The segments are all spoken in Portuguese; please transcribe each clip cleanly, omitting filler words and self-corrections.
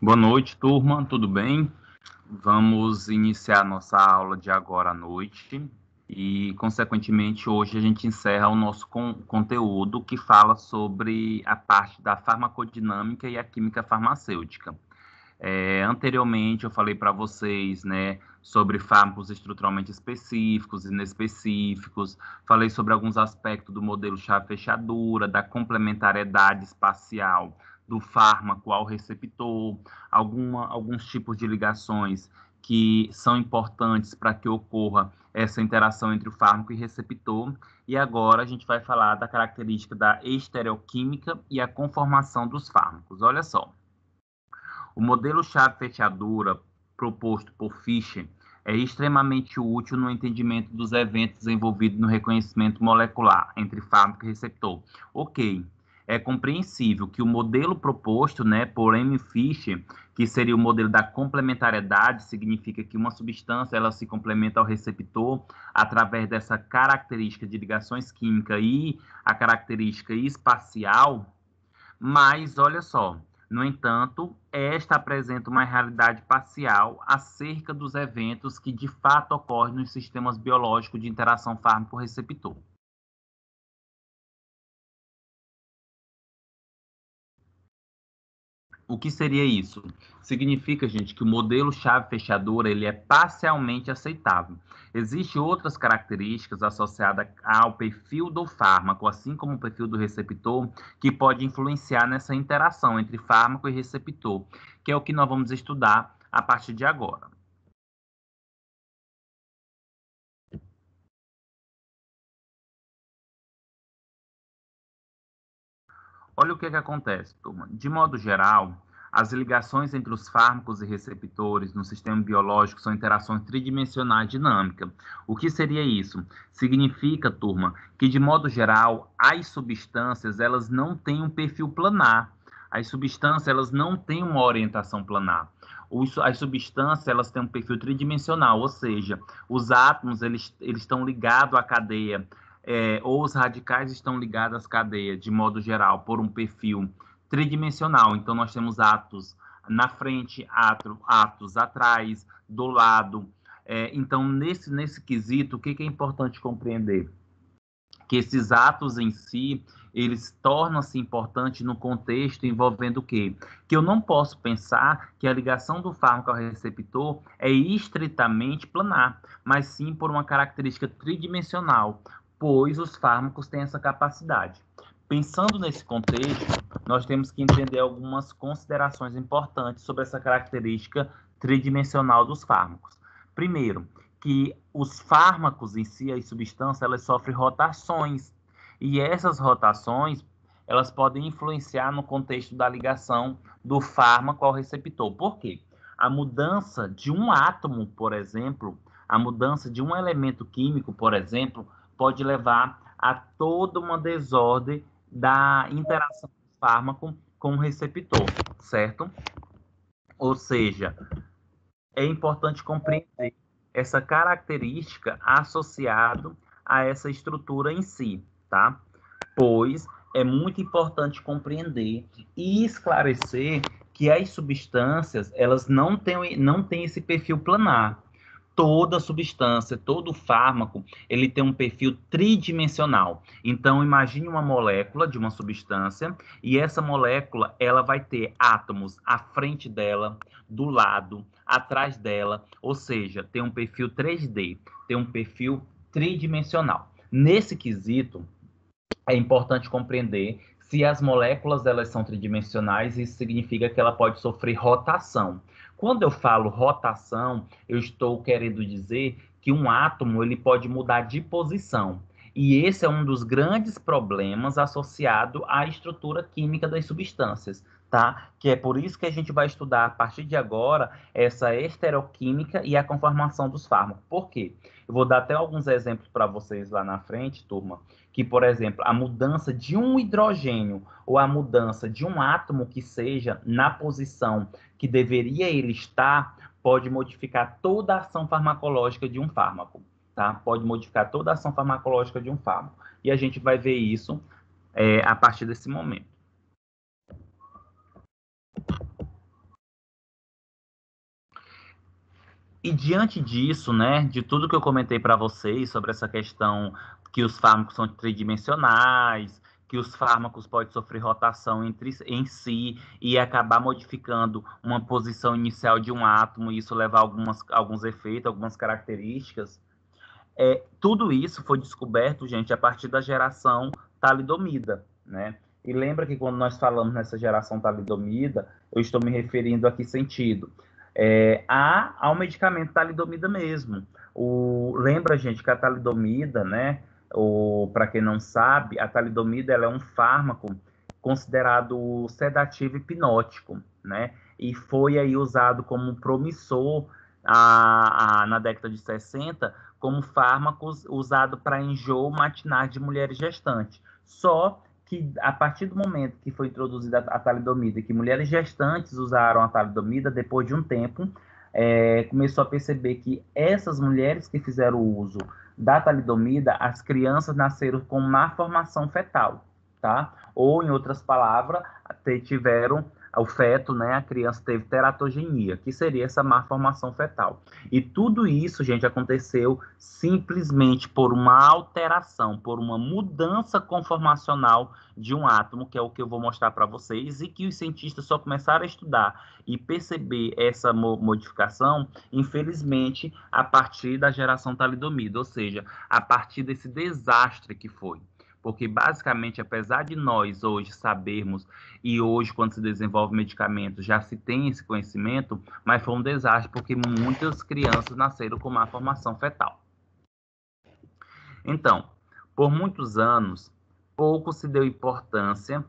Boa noite, turma, tudo bem? Vamos iniciar nossa aula de agora à noite e, consequentemente, hoje a gente encerra o nosso conteúdo que fala sobre a parte da farmacodinâmica e a química farmacêutica. Anteriormente eu falei para vocês, né, sobre fármacos estruturalmente específicos e inespecíficos, falei sobre alguns aspectos do modelo chave-fechadura, da complementariedade espacial do fármaco ao receptor, alguns tipos de ligações que são importantes para que ocorra essa interação entre o fármaco e receptor. E agora a gente vai falar da característica da estereoquímica e a conformação dos fármacos. Olha só. O modelo chave-fechadura proposto por Fischer é extremamente útil no entendimento dos eventos envolvidos no reconhecimento molecular entre fármaco e receptor. Ok, é compreensível que o modelo proposto, né, por M. Fischer, que seria o modelo da complementariedade, significa que uma substância ela se complementa ao receptor através dessa característica de ligações químicas e a característica espacial, mas, olha só, no entanto, esta apresenta uma realidade parcial acerca dos eventos que de fato ocorrem nos sistemas biológicos de interação fármaco-receptor. O que seria isso? Significa, gente, que o modelo chave-fechadura ele é parcialmente aceitável. Existem outras características associadas ao perfil do fármaco, assim como o perfil do receptor, que pode influenciar nessa interação entre fármaco e receptor, que é o que nós vamos estudar a partir de agora. Olha o que acontece, turma. De modo geral, as ligações entre os fármacos e receptores no sistema biológico são interações tridimensionais dinâmicas. O que seria isso? Significa, turma, que de modo geral, as substâncias elas não têm um perfil planar. As substâncias elas não têm uma orientação planar. As substâncias elas têm um perfil tridimensional, ou seja, os átomos eles estão ligados à cadeia ou os radicais estão ligados às cadeias, de modo geral, por um perfil tridimensional. Então, nós temos átomos na frente, átomos atrás, do lado. Então, nesse quesito, o que é importante compreender? Que esses atos em si, eles tornam-se importantes no contexto envolvendo o quê? Que eu não posso pensar que a ligação do fármaco ao receptor é estritamente planar, mas sim por uma característica tridimensional, pois os fármacos têm essa capacidade. Pensando nesse contexto, nós temos que entender algumas considerações importantes sobre essa característica tridimensional dos fármacos. Primeiro, que os fármacos em si, as substâncias, elas sofrem rotações. E essas rotações, elas podem influenciar no contexto da ligação do fármaco ao receptor. Por quê? A mudança de um átomo, por exemplo, a mudança de um elemento químico, por exemplo, pode levar a toda uma desordem da interação do fármaco com o receptor, certo? Ou seja, é importante compreender essa característica associada a essa estrutura em si, tá? Pois é muito importante compreender e esclarecer que as substâncias, elas não têm esse perfil planar. Toda substância, todo fármaco, ele tem um perfil tridimensional. Então, imagine uma molécula de uma substância e essa molécula, ela vai ter átomos à frente dela, do lado, atrás dela, ou seja, tem um perfil 3D, tem um perfil tridimensional. Nesse quesito, é importante compreender se as moléculas elas são tridimensionais, isso significa que ela pode sofrer rotação. Quando eu falo rotação, eu estou querendo dizer que um átomo ele pode mudar de posição. E esse é um dos grandes problemas associado à estrutura química das substâncias, tá? Que é por isso que a gente vai estudar a partir de agora essa estereoquímica e a conformação dos fármacos. Por quê? Eu vou dar até alguns exemplos para vocês lá na frente, turma, que, por exemplo, a mudança de um hidrogênio ou a mudança de um átomo que seja na posição que deveria ele estar, pode modificar toda a ação farmacológica de um fármaco, tá? Pode modificar toda a ação farmacológica de um fármaco. E a gente vai ver isso a partir desse momento. E diante disso, né, de tudo que eu comentei para vocês sobre essa questão que os fármacos são tridimensionais, que os fármacos podem sofrer rotação em si e acabar modificando uma posição inicial de um átomo, e isso levar alguns efeitos, algumas características, tudo isso foi descoberto, gente, a partir da geração talidomida, né? E lembra que quando nós falamos nessa geração talidomida, eu estou me referindo a que sentido? Ao medicamento talidomida mesmo. Lembra, gente, que a talidomida, né? Para quem não sabe, a talidomida ela é um fármaco considerado sedativo hipnótico, né? E foi aí usado como promissor na década de 60 como fármacos usado para enjoo matinal de mulheres gestantes. Só que a partir do momento que foi introduzida a talidomida, que mulheres gestantes usaram a talidomida, depois de um tempo, começou a perceber que essas mulheres que fizeram o uso da talidomida, as crianças nasceram com má formação fetal, tá? Ou, em outras palavras, tiveram o feto, né, a criança teve teratogenia, que seria essa má formação fetal. E tudo isso, gente, aconteceu simplesmente por uma alteração, por uma mudança conformacional de um átomo, que é o que eu vou mostrar para vocês, e que os cientistas só começaram a estudar e perceber essa modificação, infelizmente, a partir da geração talidomida, ou seja, a partir desse desastre que foi. Porque, basicamente, apesar de nós hoje sabermos, e hoje, quando se desenvolve medicamento, já se tem esse conhecimento, mas foi um desastre, porque muitas crianças nasceram com má formação fetal. Então, por muitos anos, pouco se deu importância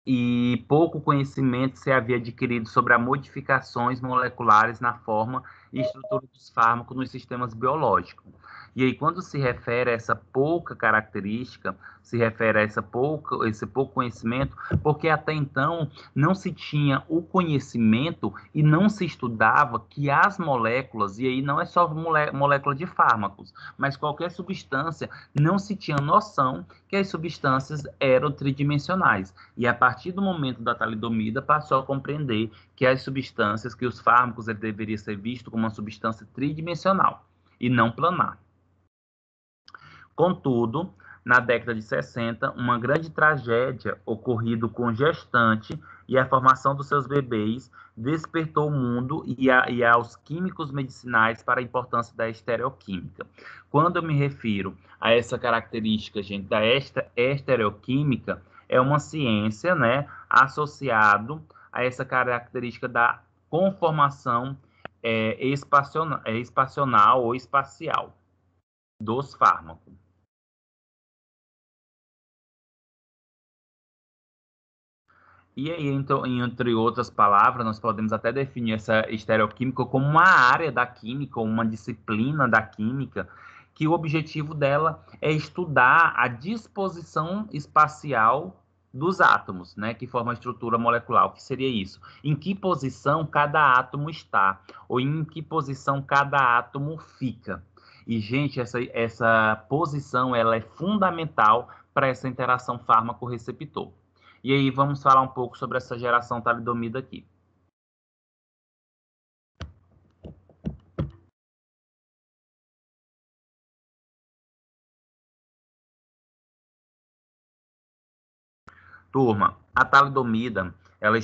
e pouco conhecimento se havia adquirido sobre as modificações moleculares na forma e estrutura dos fármacos nos sistemas biológicos. E aí, quando se refere a essa pouca característica, se refere a esse pouco conhecimento, porque até então não se tinha o conhecimento e não se estudava que as moléculas, e aí não é só molécula de fármacos, mas qualquer substância, não se tinha noção que as substâncias eram tridimensionais. E a partir do momento da talidomida, passou a compreender que as substâncias, que os fármacos, ele deveria ser visto como uma substância tridimensional e não planar. Contudo, na década de 60, uma grande tragédia ocorrida com gestante e a formação dos seus bebês despertou o mundo e aos químicos medicinais para a importância da estereoquímica. Quando eu me refiro a essa característica, gente, da estereoquímica, é uma ciência, né, associado a essa característica da conformação espacional ou espacial dos fármacos. E aí, então, entre outras palavras, nós podemos até definir essa estereoquímica como uma área da química, uma disciplina da química, que o objetivo dela é estudar a disposição espacial dos átomos, né, que formam a estrutura molecular. O que seria isso? Em que posição cada átomo está, ou em que posição cada átomo fica. E, gente, essa posição ela é fundamental para essa interação fármaco-receptor. E aí vamos falar um pouco sobre essa geração talidomida aqui. Turma, a talidomida, ela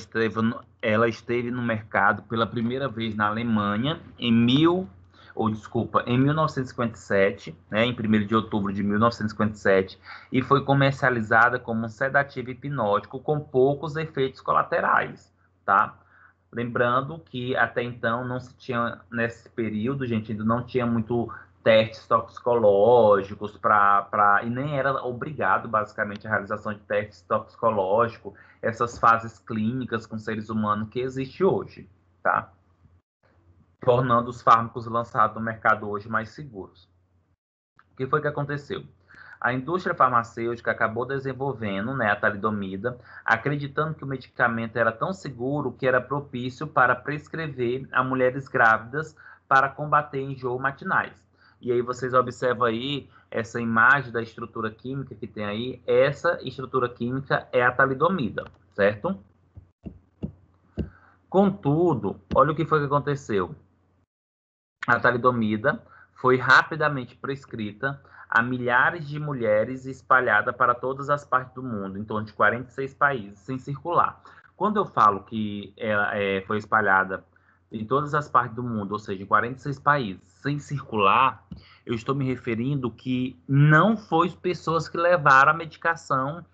esteve no mercado pela primeira vez na Alemanha em 1957, né, em 1º de outubro de 1957, e foi comercializada como um sedativo hipnótico com poucos efeitos colaterais, tá? Lembrando que até então não se tinha, nesse período, gente, ainda não tinha muito testes toxicológicos e nem era obrigado, basicamente, a realização de testes toxicológicos, essas fases clínicas com seres humanos que existe hoje, tá? Tornando os fármacos lançados no mercado hoje mais seguros. O que foi que aconteceu? A indústria farmacêutica acabou desenvolvendo, né, a talidomida, acreditando que o medicamento era tão seguro que era propício para prescrever a mulheres grávidas para combater enjoo matinais. E aí vocês observam aí essa imagem da estrutura química que tem aí. Essa estrutura química é a talidomida, certo? Contudo, olha o que foi que aconteceu. a talidomida foi rapidamente prescrita a milhares de mulheres espalhadas para todas as partes do mundo, em torno de 46 países, sem circular. Quando eu falo que ela foi espalhada em todas as partes do mundo, ou seja, em 46 países, sem circular, eu estou me referindo que não foi pessoas que levaram a medicação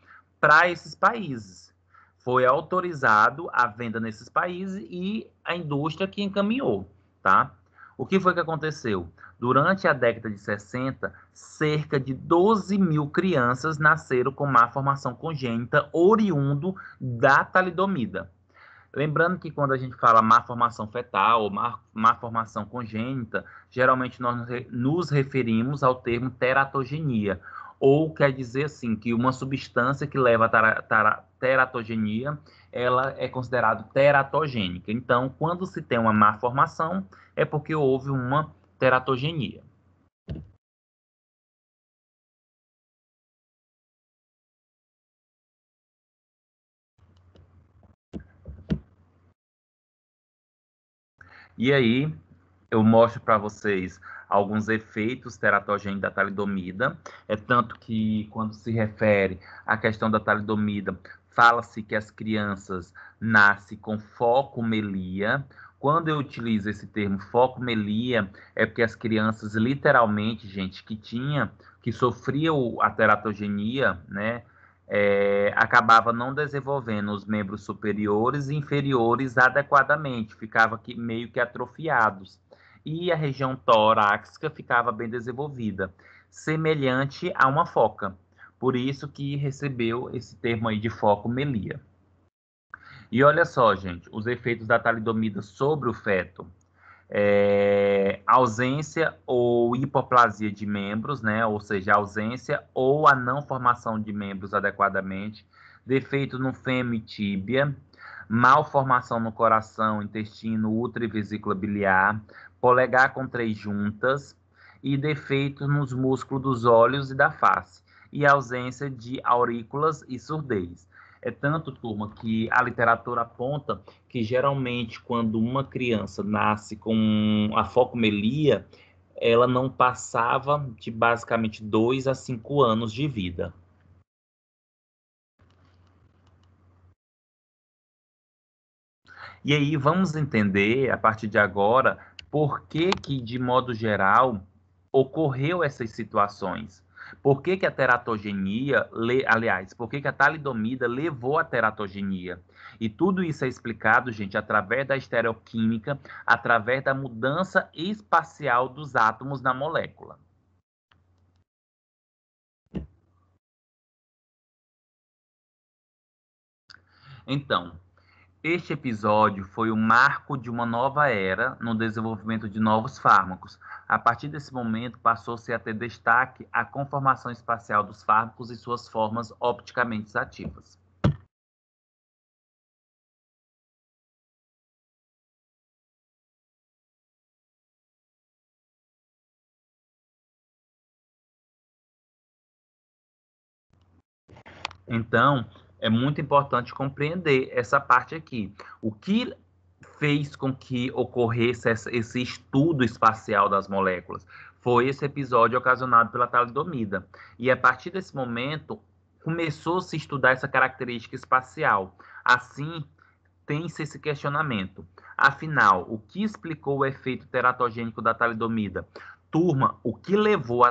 para esses países. Foi autorizado a venda nesses países e a indústria que encaminhou, tá? O que foi que aconteceu? Durante a década de 60, cerca de 12 mil crianças nasceram com má formação congênita oriundo da talidomida. Lembrando que quando a gente fala má formação fetal ou má formação congênita, geralmente nós nos referimos ao termo teratogenia, ou quer dizer assim, que uma substância que leva a teratogenia, ela é considerada teratogênica. Então, quando se tem uma má formação, é porque houve uma teratogenia. E aí, eu mostro para vocês alguns efeitos teratogênicos da talidomida. É tanto que, quando se refere à questão da talidomida, fala-se que as crianças nascem com focomelia. Quando eu utilizo esse termo focomelia, é porque as crianças, literalmente, gente, que sofriam a teratogenia, né, acabava não desenvolvendo os membros superiores e inferiores adequadamente, ficava meio que atrofiados. E a região torácica ficava bem desenvolvida, semelhante a uma foca. Por isso que recebeu esse termo aí de focomelia. E olha só, gente, os efeitos da talidomida sobre o feto. Ausência ou hipoplasia de membros, né? Ou seja, ausência ou a não formação de membros adequadamente, defeito no fêmur e tíbia, malformação no coração, intestino, útero e vesícula biliar, polegar com 3 juntas e defeitos nos músculos dos olhos e da face, e ausência de aurículas e surdez. É tanto, turma, que a literatura aponta que geralmente quando uma criança nasce com a focomelia, ela não passava de basicamente 2 a 5 anos de vida. E aí vamos entender, a partir de agora, por que de modo geral, ocorreu essas situações. Por que a teratogenia, aliás, por que a talidomida levou à teratogenia? E tudo isso é explicado, gente, através da estereoquímica, através da mudança espacial dos átomos na molécula. Então, este episódio foi o marco de uma nova era no desenvolvimento de novos fármacos. A partir desse momento, passou-se a ter destaque a conformação espacial dos fármacos e suas formas opticamente ativas. Então, é muito importante compreender essa parte aqui. O que fez com que ocorresse esse estudo espacial das moléculas foi esse episódio ocasionado pela talidomida. E a partir desse momento, começou a se estudar essa característica espacial. Assim, tem-se esse questionamento. Afinal, o que explicou o efeito teratogênico da talidomida? Turma, o que levou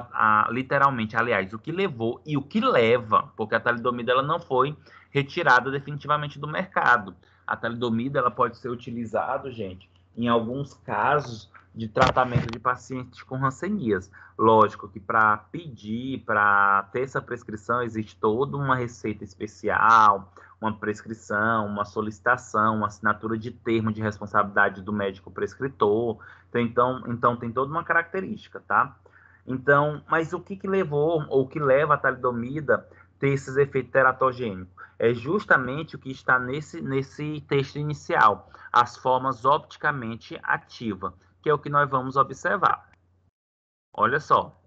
literalmente, aliás, o que levou e o que leva, porque a talidomida ela não foi retirada definitivamente do mercado. A talidomida ela pode ser utilizada, gente, em alguns casos de tratamento de pacientes com rancenias. Lógico que para pedir, para ter essa prescrição, existe toda uma receita especial, uma prescrição, uma solicitação, uma assinatura de termo de responsabilidade do médico prescritor. Então tem toda uma característica, tá? Então, mas o que levou, ou que leva a talidomida ter esses efeitos teratogênicos? É justamente o que está nesse texto inicial, as formas opticamente ativas, que é o que nós vamos observar. Olha só,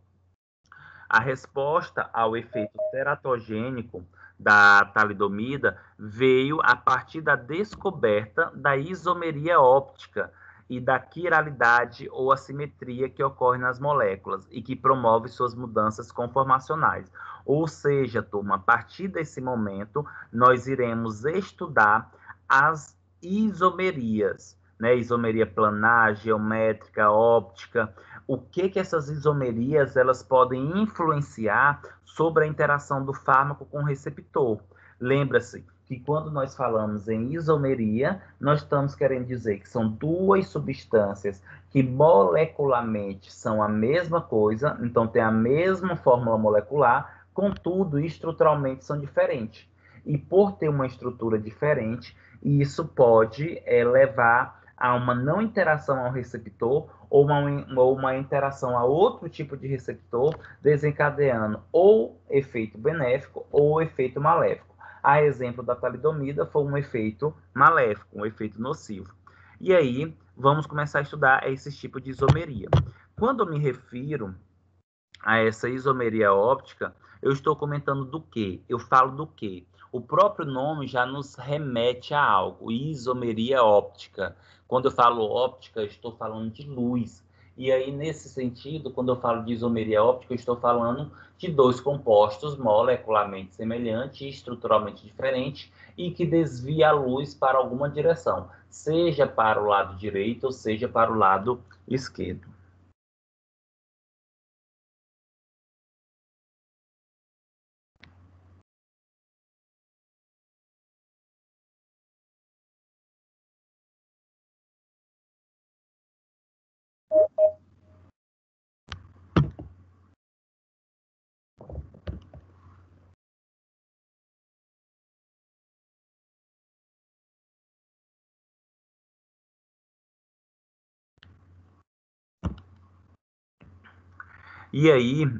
a resposta ao efeito teratogênico da talidomida veio a partir da descoberta da isomeria óptica e da quiralidade ou assimetria que ocorre nas moléculas e que promove suas mudanças conformacionais. Ou seja, turma, a partir desse momento, nós iremos estudar as isomerias, né? Isomeria planar, geométrica, óptica. O que essas isomerias elas podem influenciar sobre a interação do fármaco com o receptor? Lembra-se que quando nós falamos em isomeria, nós estamos querendo dizer que são duas substâncias que molecularmente são a mesma coisa, então tem a mesma fórmula molecular, contudo, estruturalmente são diferentes. E por ter uma estrutura diferente, isso pode levar a uma não interação ao receptor ou uma interação a outro tipo de receptor, desencadeando ou efeito benéfico ou efeito maléfico. A exemplo da talidomida foi um efeito maléfico, um efeito nocivo. E aí, vamos começar a estudar esse tipo de isomeria. Quando eu me refiro a essa isomeria óptica, eu estou comentando do quê? Eu falo do quê? O próprio nome já nos remete a algo, isomeria óptica. Quando eu falo óptica, eu estou falando de luz. E aí, nesse sentido, quando eu falo de isomeria óptica, eu estou falando de dois compostos molecularmente semelhantes e estruturalmente diferentes e que desvia a luz para alguma direção, seja para o lado direito ou seja para o lado esquerdo. E aí,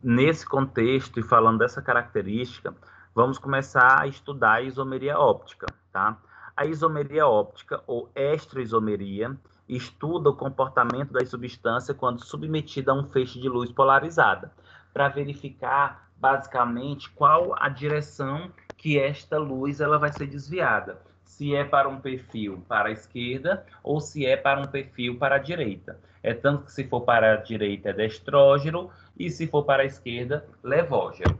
nesse contexto e falando dessa característica, vamos começar a estudar a isomeria óptica, tá? A isomeria óptica ou extroisomeria estuda o comportamento da substância quando submetida a um feixe de luz polarizada, para verificar basicamente qual a direção que esta luz ela vai ser desviada, se é para um perfil para a esquerda ou se é para um perfil para a direita. É tanto que se for para a direita é destrógeno e se for para a esquerda, levógeno.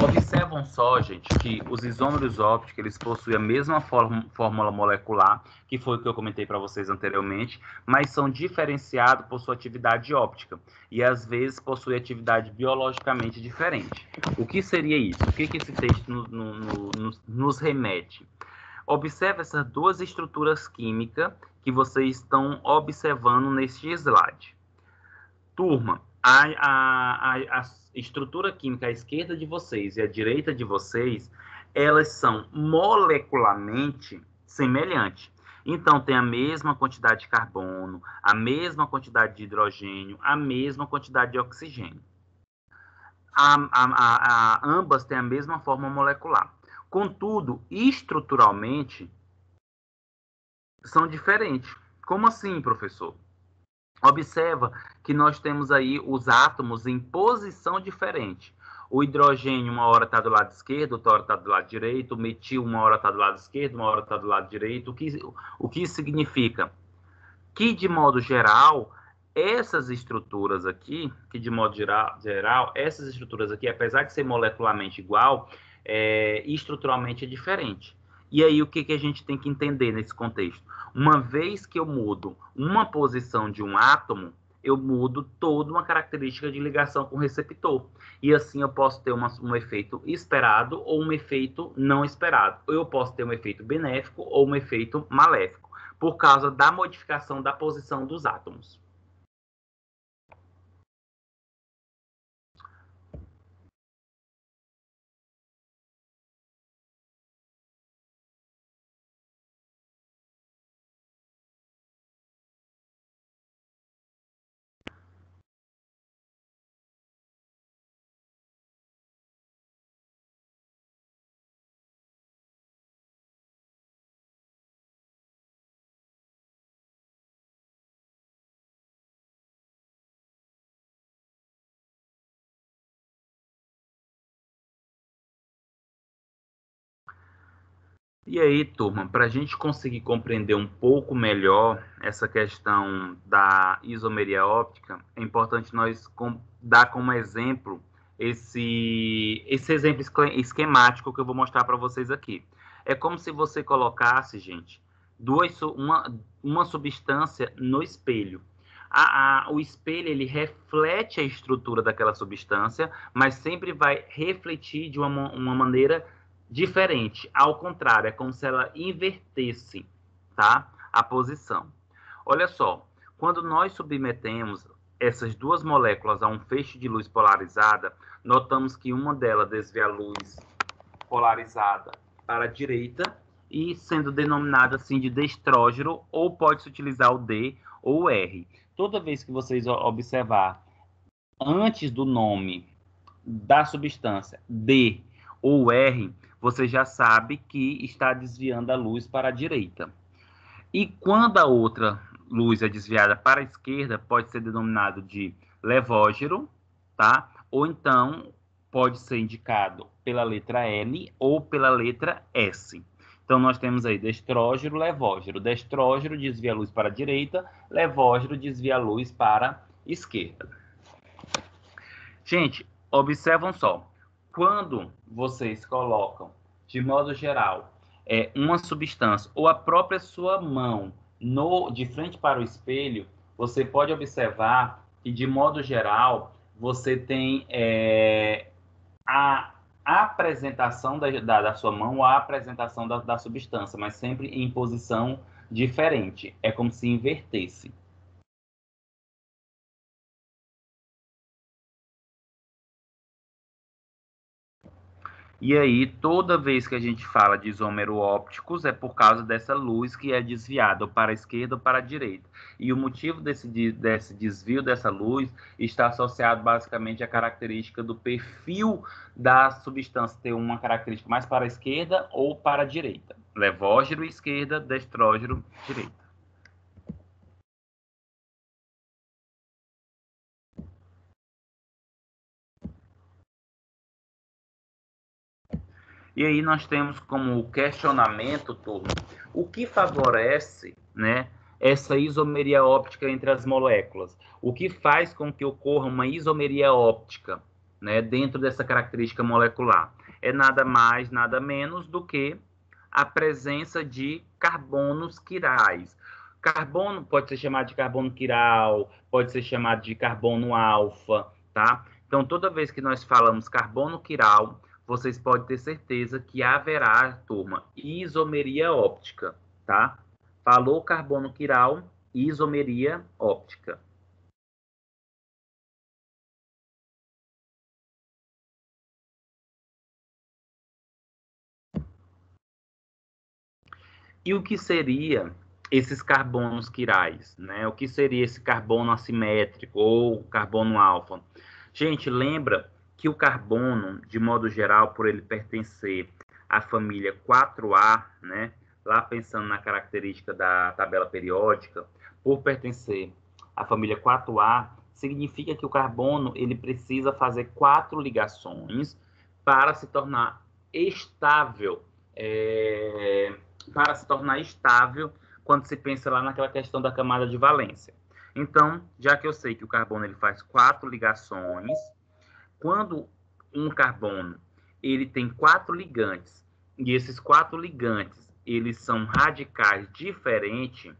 Observam só, gente, que os isômeros ópticos eles possuem a mesma fórmula molecular, que foi o que eu comentei para vocês anteriormente, mas são diferenciados por sua atividade óptica e às vezes possuem atividade biologicamente diferente. O que seria isso? O que esse texto nos remete? Observe essas duas estruturas químicas que vocês estão observando neste slide. Turma, a estrutura química à esquerda de vocês e à direita de vocês, elas são molecularmente semelhantes. Então, tem a mesma quantidade de carbono, a mesma quantidade de hidrogênio, a mesma quantidade de oxigênio. Ambas têm a mesma forma molecular. Contudo, estruturalmente, são diferentes. Como assim, professor? Observa que nós temos aí os átomos em posição diferente. O hidrogênio uma hora está do lado esquerdo, outra hora está do lado direito, o metil uma hora está do lado esquerdo, uma hora está do lado direito. O que isso significa? Que, de modo geral, essas estruturas aqui, essas estruturas aqui, apesar de ser molecularmente igual, estruturalmente é diferente. E aí, o que a gente tem que entender nesse contexto? Uma vez que eu mudo uma posição de um átomo, eu mudo toda uma característica de ligação com o receptor. E assim eu posso ter um efeito esperado ou um efeito não esperado. Ou eu posso ter um efeito benéfico ou um efeito maléfico, por causa da modificação da posição dos átomos. E aí, turma, para a gente conseguir compreender um pouco melhor essa questão da isomeria óptica, é importante nós dar como exemplo esse exemplo esquemático que eu vou mostrar para vocês aqui. É como se você colocasse, gente, uma substância no espelho. O espelho ele reflete a estrutura daquela substância, mas sempre vai refletir de uma maneira diferente. Ao contrário, é como se ela invertesse, tá? A posição. Olha só, quando nós submetemos essas duas moléculas a um feixe de luz polarizada, notamos que uma delas desvia a luz polarizada para a direita e sendo denominada assim de destrógeno, ou pode-se utilizar o D ou o R. Toda vez que vocês observar antes do nome da substância D ou R, você já sabe que está desviando a luz para a direita. E quando a outra luz é desviada para a esquerda, pode ser denominado de levógeno, tá? Ou então pode ser indicado pela letra L ou pela letra S. Então nós temos aí destrógeno, levógeno. Destrógeno desvia a luz para a direita, levógeno desvia a luz para a esquerda. Gente, observam só. Quando vocês colocam, de modo geral, uma substância ou a própria sua mão de frente para o espelho, você pode observar que, de modo geral, você tem a apresentação da sua mão ou a apresentação da substância, mas sempre em posição diferente. É como se invertesse. E aí, toda vez que a gente fala de isômero ópticos, é por causa dessa luz que é desviada ou para a esquerda ou para a direita. E o motivo desse desvio dessa luz está associado basicamente à característica do perfil da substância, ter uma característica mais para a esquerda ou para a direita. Levógeno esquerda, destrógeno direita. E aí nós temos como questionamento, turma, o que favorece, né, essa isomeria óptica entre as moléculas? O que faz com que ocorra uma isomeria óptica, né, dentro dessa característica molecular? É nada mais, nada menos do que a presença de carbonos quirais. Carbono pode ser chamado de carbono quiral, pode ser chamado de carbono alfa, tá? Então, toda vez que nós falamos carbono quiral, vocês podem ter certeza que haverá, turma, isomeria óptica, tá? Falou carbono quiral, isomeria óptica. E o que seria esses carbonos quirais, né? O que seria esse carbono assimétrico ou carbono alfa? Gente, lembra que o carbono, de modo geral, por ele pertencer à família 4A, né? Lá pensando na característica da tabela periódica, por pertencer à família 4A, significa que o carbono ele precisa fazer 4 ligações para se tornar estável, para se tornar estável quando se pensa lá naquela questão da camada de valência. Então, já que eu sei que o carbono ele faz 4 ligações, quando um carbono ele tem 4 ligantes e esses 4 ligantes eles são radicais diferentes,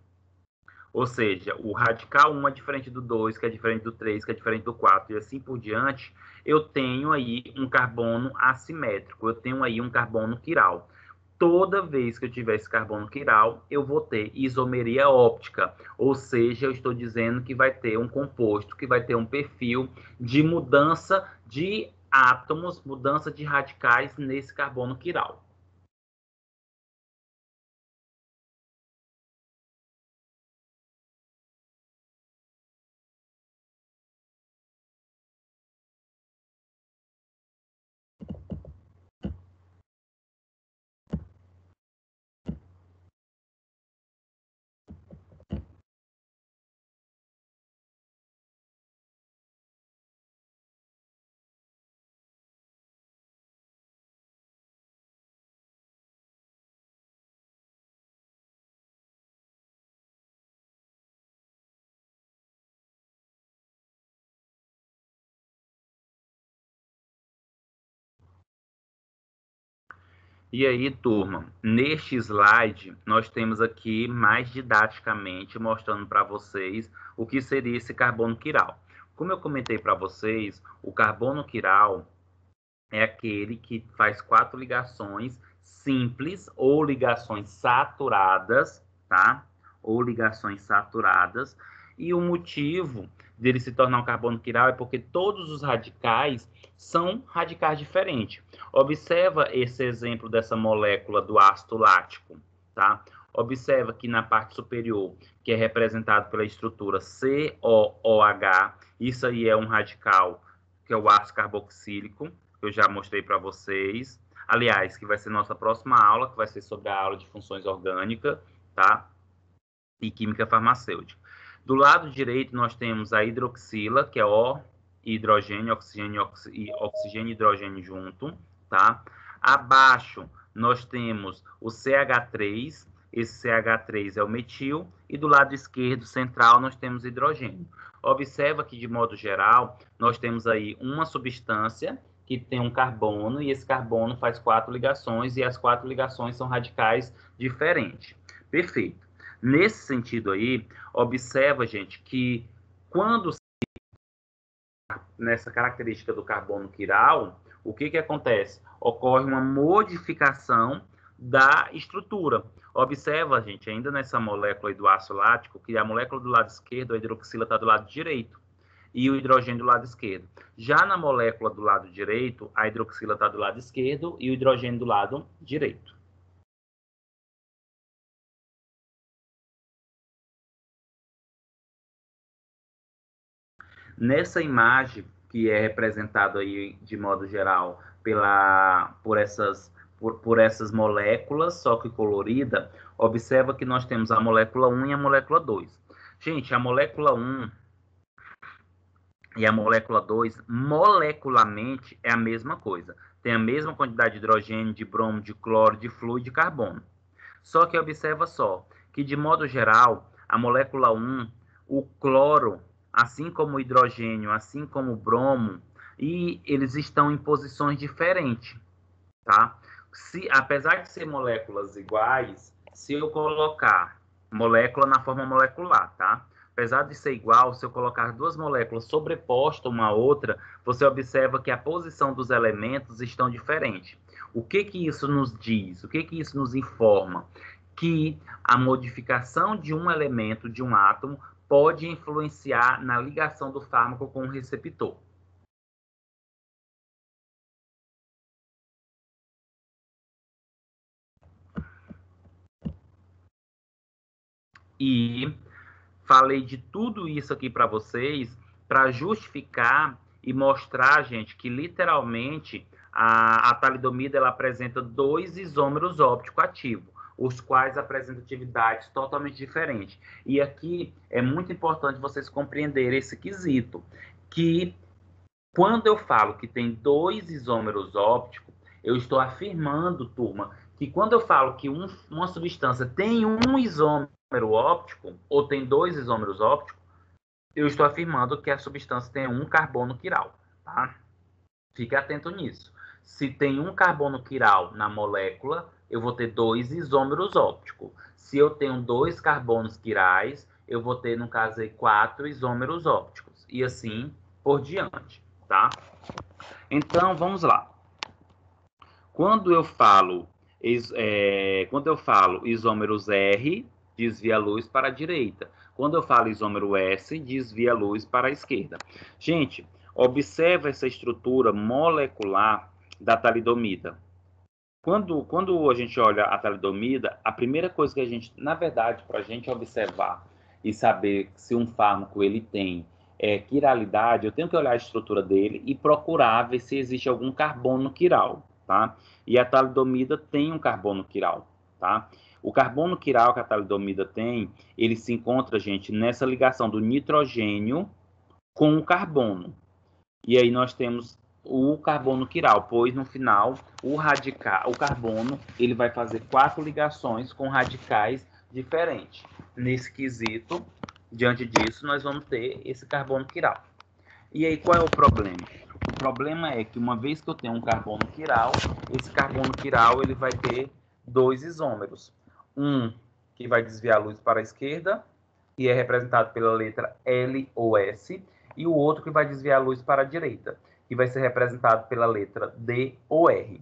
ou seja, o radical 1 é diferente do 2, que é diferente do 3, que é diferente do 4, e assim por diante, eu tenho aí um carbono assimétrico, eu tenho aí um carbono quiral. Toda vez que eu tiver esse carbono quiral, eu vou ter isomeria óptica, ou seja, eu estou dizendo que vai ter um composto que vai ter um perfil de mudança de átomos, mudança de radicais nesse carbono quiral. E aí, turma, neste slide, nós temos aqui mais didaticamente mostrando para vocês o que seria esse carbono quiral. Como eu comentei para vocês, o carbono quiral é aquele que faz 4 ligações simples ou ligações saturadas, tá? Ou ligações saturadas. E o motivo dele se tornar um carbono quiral é porque todos os radicais são radicais diferentes. Observa esse exemplo dessa molécula do ácido lático, tá? Observa que na parte superior, que é representado pela estrutura COOH, isso aí é um radical, que é o ácido carboxílico, que eu já mostrei para vocês. Aliás, que vai ser nossa próxima aula, que vai ser sobre a aula de funções orgânicas, tá? E química farmacêutica. Do lado direito, nós temos a hidroxila, que é O, hidrogênio, oxigênio e hidrogênio junto, tá? Abaixo, nós temos o CH3, esse CH3 é o metil, e do lado esquerdo, central, nós temos hidrogênio. Observa que, de modo geral, nós temos aí uma substância que tem um carbono, e esse carbono faz 4 ligações, e as 4 ligações são radicais diferentes. Perfeito. Nesse sentido aí, observa, gente, que quando nessa característica do carbono quiral, o que acontece? Ocorre uma modificação da estrutura. Observa, gente, ainda nessa molécula aí do ácido lático, que a molécula do lado esquerdo, a hidroxila, está do lado direito, e o hidrogênio do lado esquerdo. Já na molécula do lado direito, a hidroxila está do lado esquerdo e o hidrogênio do lado direito. Nessa imagem, que é representado aí, de modo geral, por essas moléculas, só que colorida, observa que nós temos a molécula 1 e a molécula 2. Gente, a molécula 1 e a molécula 2, molecularmente, é a mesma coisa. Tem a mesma quantidade de hidrogênio, de bromo, de cloro, de flúor e de carbono. Só que observa só, que de modo geral, a molécula 1, o cloro, assim como o hidrogênio, assim como o bromo, e eles estão em posições diferentes, tá? Apesar de ser moléculas iguais, se eu colocar molécula na forma molecular, tá? Apesar de ser igual, se eu colocar duas moléculas sobrepostas uma à outra, você observa que a posição dos elementos estão diferentes. O que isso nos diz? O que isso nos informa? Que a modificação de um elemento, de um átomo, pode influenciar na ligação do fármaco com o receptor. E falei de tudo isso aqui para vocês para justificar e mostrar, gente, que literalmente a talidomida ela apresenta 2 isômeros ópticos ativos, os quais apresentam atividades totalmente diferentes. E aqui é muito importante vocês compreenderem esse quesito, que quando eu falo que tem 2 isômeros ópticos, eu estou afirmando, turma, que quando eu falo que uma substância tem um isômero óptico, ou tem 2 isômeros ópticos, eu estou afirmando que a substância tem um carbono quiral, tá? Fique atento nisso. Se tem um carbono quiral na molécula, eu vou ter 2 isômeros ópticos. Se eu tenho 2 carbonos quirais, eu vou ter, no caso aí, 4 isômeros ópticos. E assim por diante, tá? Então, vamos lá. Quando eu falo isômeros R, desvia a luz para a direita. Quando eu falo isômero S, desvia a luz para a esquerda. Gente, observa essa estrutura molecular da talidomida. Quando a gente olha a talidomida, a primeira coisa que a gente, na verdade, para a gente observar e saber se um fármaco ele tem quiralidade, eu tenho que olhar a estrutura dele e procurar ver se existe algum carbono quiral, tá? E a talidomida tem um carbono quiral, tá? O carbono quiral que a talidomida tem, ele se encontra, gente, nessa ligação do nitrogênio com o carbono. E aí nós temos o carbono quiral, pois no final o carbono ele vai fazer 4 ligações com radicais diferentes. Nesse quesito, diante disso, nós vamos ter esse carbono quiral. E aí qual é o problema? problema é que uma vez que eu tenho um carbono quiral, esse carbono quiral ele vai ter dois isômeros. Um que vai desviar a luz para a esquerda, que é representado pela letra L ou S, e o outro que vai desviar a luz para a direita, que vai ser representado pela letra D ou R.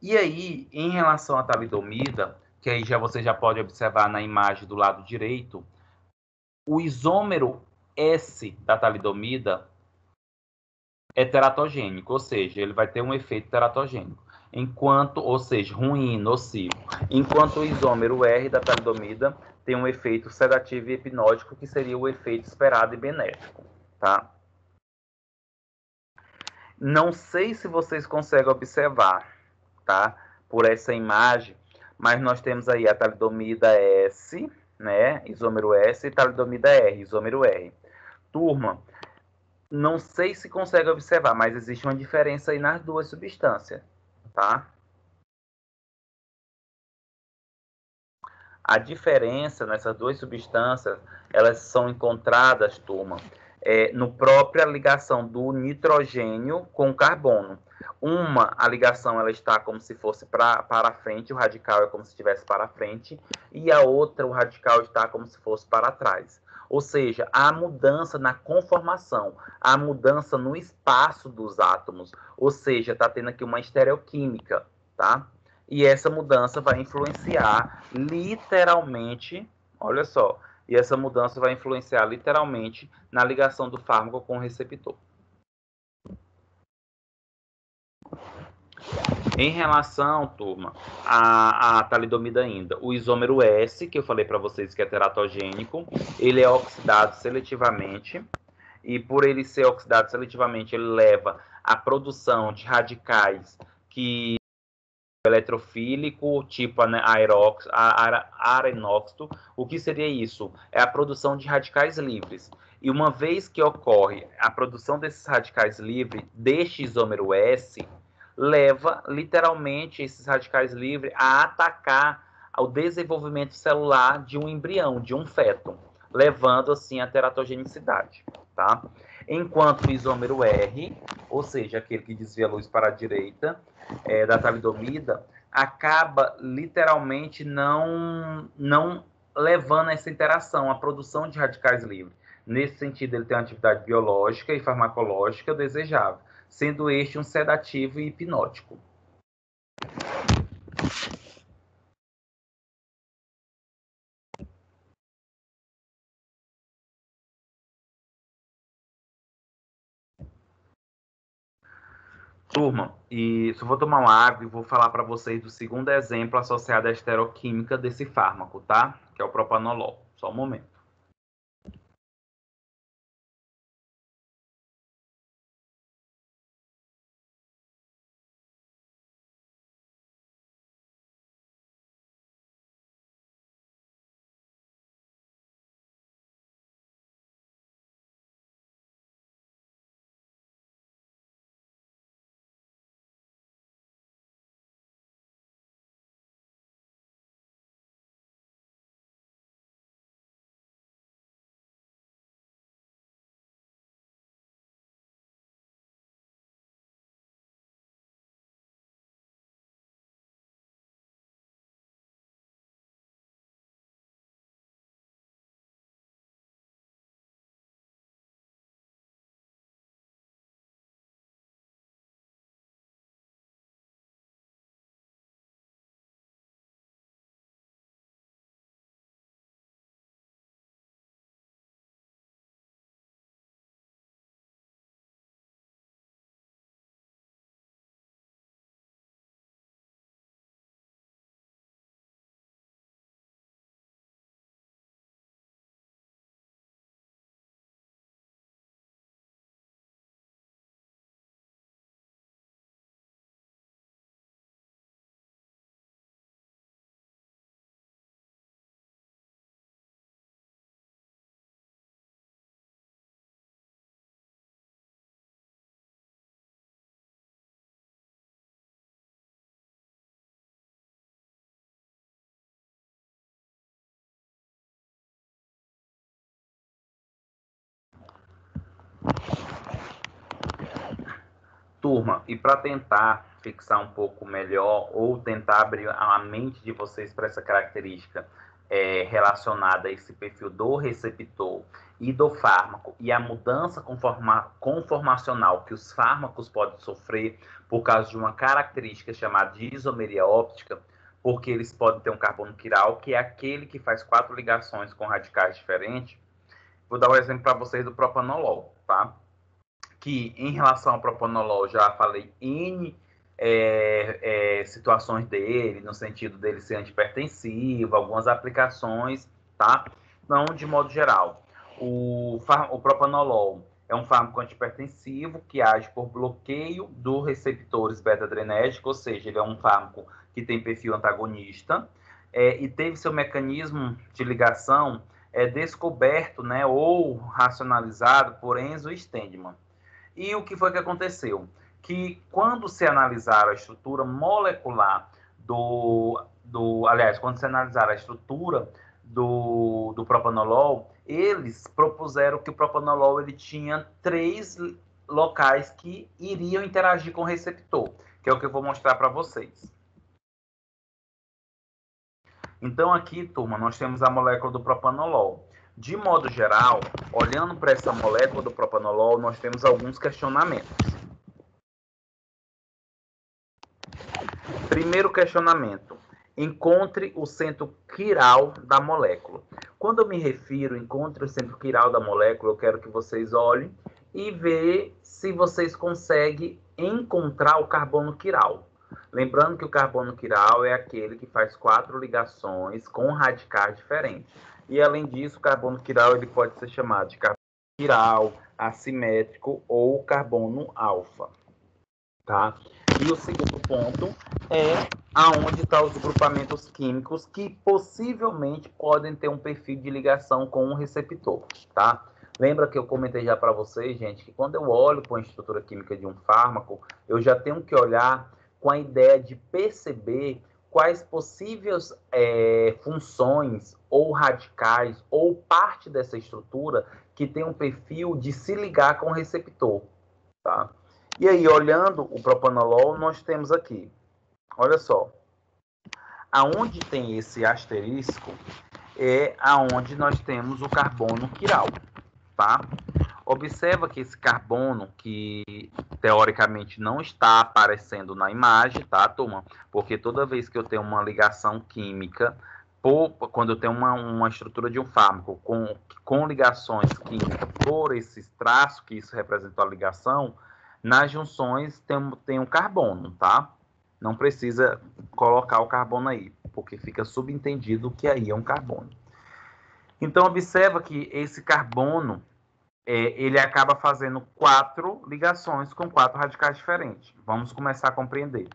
E aí, em relação à talidomida, que aí você já pode observar na imagem do lado direito, o isômero S da talidomida é teratogênico, ou seja, ele vai ter um efeito teratogênico, enquanto, ou seja, ruim, nocivo, enquanto o isômero R da talidomida tem um efeito sedativo e hipnótico, que seria o efeito esperado e benéfico, tá? Não sei se vocês conseguem observar, tá? Por essa imagem, mas nós temos aí a talidomida S, né? Isômero S, e talidomida R, isômero R. Turma, não sei se consegue observar, mas existe uma diferença aí nas duas substâncias, tá? A diferença nessas duas substâncias, elas são encontradas, turma, no própria ligação do nitrogênio com o carbono. Uma, a ligação ela está como se fosse para frente, o radical é como se estivesse para frente, e a outra, o radical está como se fosse para trás. Ou seja, há mudança na conformação, há mudança no espaço dos átomos, ou seja, está tendo aqui uma estereoquímica, tá? E essa mudança vai influenciar literalmente, olha só, e essa mudança vai influenciar literalmente na ligação do fármaco com o receptor. Em relação, turma, à talidomida ainda, o isômero S, que eu falei para vocês que é teratogênico, ele é oxidado seletivamente, e por ele ser oxidado seletivamente, ele leva à produção de radicais que eletrofílico, tipo arenóxido. O que seria isso? É a produção de radicais livres. E uma vez que ocorre a produção desses radicais livres, deste isômero S, leva literalmente esses radicais livres a atacar ao desenvolvimento celular de um embrião, de um feto, levando assim a teratogenicidade, tá? Enquanto o isômero R, ou seja, aquele que desvia a luz para a direita, da talidomida, acaba literalmente não levando essa interação, a produção de radicais livres. Nesse sentido, ele tem uma atividade biológica e farmacológica desejável, sendo este um sedativo e hipnótico. Turma, e só vou tomar uma água e vou falar para vocês do segundo exemplo associado à esteroquímica desse fármaco, tá? Que é o propanolol. Só um momento. Turma, e para tentar fixar um pouco melhor, ou tentar abrir a mente de vocês para essa característica relacionada a esse perfil do receptor e do fármaco, e a mudança conformacional que os fármacos podem sofrer por causa de uma característica chamada de isomeria óptica, porque eles podem ter um carbono quiral, que é aquele que faz 4 ligações com radicais diferentes. Vou dar um exemplo para vocês do propanolol, tá? Que em relação ao propanolol, já falei N situações dele, no sentido dele ser antipertensivo, algumas aplicações, tá? Não de modo geral. O propanolol é um fármaco antipertensivo que age por bloqueio dos receptores beta-adrenérgicos, ou seja, ele é um fármaco que tem perfil antagonista, e teve seu mecanismo de ligação descoberto, né, ou racionalizado por Enzo Stendman. E o que foi que aconteceu? Que quando se analisaram a estrutura molecular quando se analisaram a estrutura do propanolol, eles propuseram que o propanolol ele tinha 3 locais que iriam interagir com o receptor, que é o que eu vou mostrar para vocês. Então aqui, turma, nós temos a molécula do propanolol. De modo geral, olhando para essa molécula do propanolol, nós temos alguns questionamentos. Primeiro questionamento: encontre o centro quiral da molécula. Quando eu me refiro encontre o centro quiral da molécula, eu quero que vocês olhem e vejam se vocês conseguem encontrar o carbono quiral. Lembrando que o carbono quiral é aquele que faz 4 ligações com radicais diferentes. E, além disso, o carbono quiral ele pode ser chamado de carbono quiral, assimétrico ou carbono alfa. Tá? E o segundo ponto é aonde estão os grupamentos químicos que possivelmente podem ter um perfil de ligação com um receptor. Tá? Lembra que eu comentei já para vocês, gente, que quando eu olho para a estrutura química de um fármaco, eu já tenho que olhar com a ideia de perceber quais possíveis funções ou radicais ou parte dessa estrutura que tem um perfil de se ligar com o receptor, tá? E aí, olhando o propanolol, nós temos aqui, olha só, aonde tem esse asterisco é aonde nós temos o carbono quiral, tá? Observa que esse carbono, que teoricamente não está aparecendo na imagem, tá, turma? Porque toda vez que eu tenho uma ligação química, quando eu tenho uma estrutura de um fármaco com ligações químicas por esses traços, que isso representa a ligação, nas junções tem um carbono, tá? Não precisa colocar o carbono aí, porque fica subentendido que aí é um carbono. Então, observa que esse carbono ele acaba fazendo 4 ligações com 4 radicais diferentes. Vamos começar a compreender.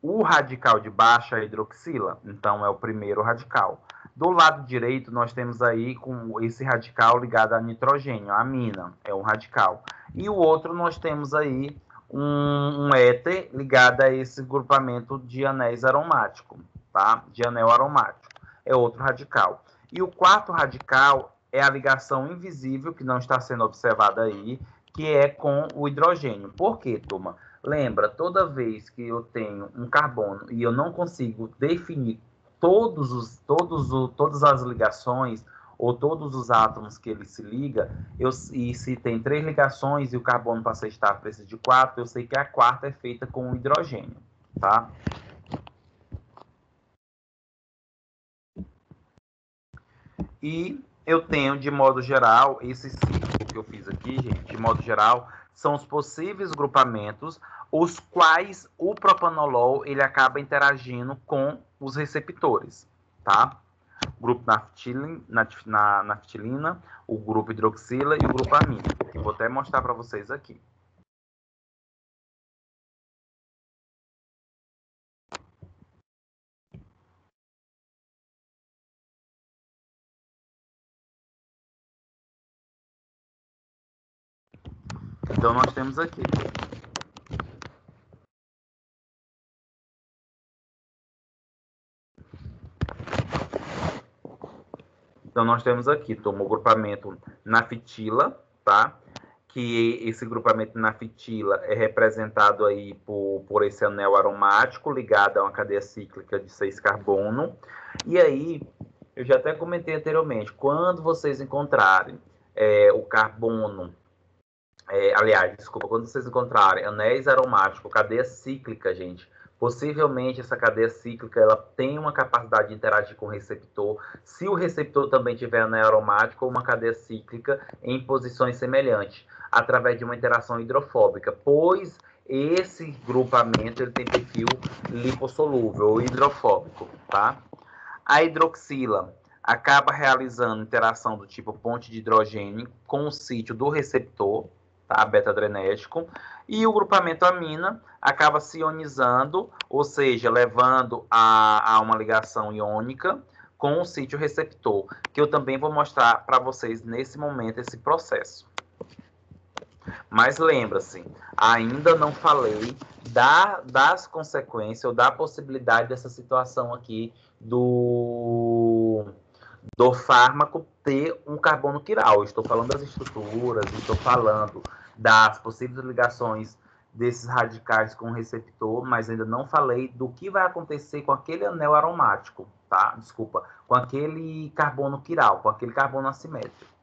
O radical de baixo é a hidroxila, então é o primeiro radical. Do lado direito, nós temos aí com esse radical ligado a nitrogênio, a amina, é um radical. E o outro, nós temos aí um éter ligado a esse grupamento de anéis aromático, tá? De anel aromático, é outro radical. E o quarto radical é a ligação invisível, que não está sendo observada aí, que é com o hidrogênio. Por quê, turma? Lembra, toda vez que eu tenho um carbono e eu não consigo definir todas as ligações ou todos os átomos que ele se liga, e se tem 3 ligações e o carbono para ser estável precisa de 4, eu sei que a quarta é feita com o hidrogênio, tá? E eu tenho, de modo geral, esse ciclo que eu fiz aqui, gente, de modo geral, são os possíveis grupamentos, os quais o propanolol ele acaba interagindo com os receptores, tá? O grupo naftilina, o grupo hidroxila e o grupo amina, que vou até mostrar para vocês aqui. Então, nós temos aqui. Então, nós temos aqui, o grupamento naftila, tá? que esse grupamento na fitila é representado aí por esse anel aromático ligado a uma cadeia cíclica de 6 carbono. E aí, eu já até comentei anteriormente, quando vocês encontrarem o carbono, quando vocês encontrarem anéis aromáticos, cadeia cíclica, gente, possivelmente essa cadeia cíclica ela tem uma capacidade de interagir com o receptor, se o receptor também tiver anel aromático ou uma cadeia cíclica em posições semelhantes, através de uma interação hidrofóbica, pois esse grupamento ele tem perfil lipossolúvel ou hidrofóbico, tá? A hidroxila acaba realizando interação do tipo ponte de hidrogênio com o sítio do receptor, tá? Beta-adrenérgico, e o grupamento amina acaba se ionizando, ou seja, levando a uma ligação iônica com o sítio receptor, que eu também vou mostrar para vocês nesse momento esse processo. Mas lembra-se, ainda não falei das consequências ou da possibilidade dessa situação aqui do fármaco ter um carbono quiral. Estou falando das estruturas, estou falando das possíveis ligações desses radicais com o receptor, mas ainda não falei do que vai acontecer com aquele anel aromático, tá? Desculpa, com aquele carbono quiral, com aquele carbono assimétrico.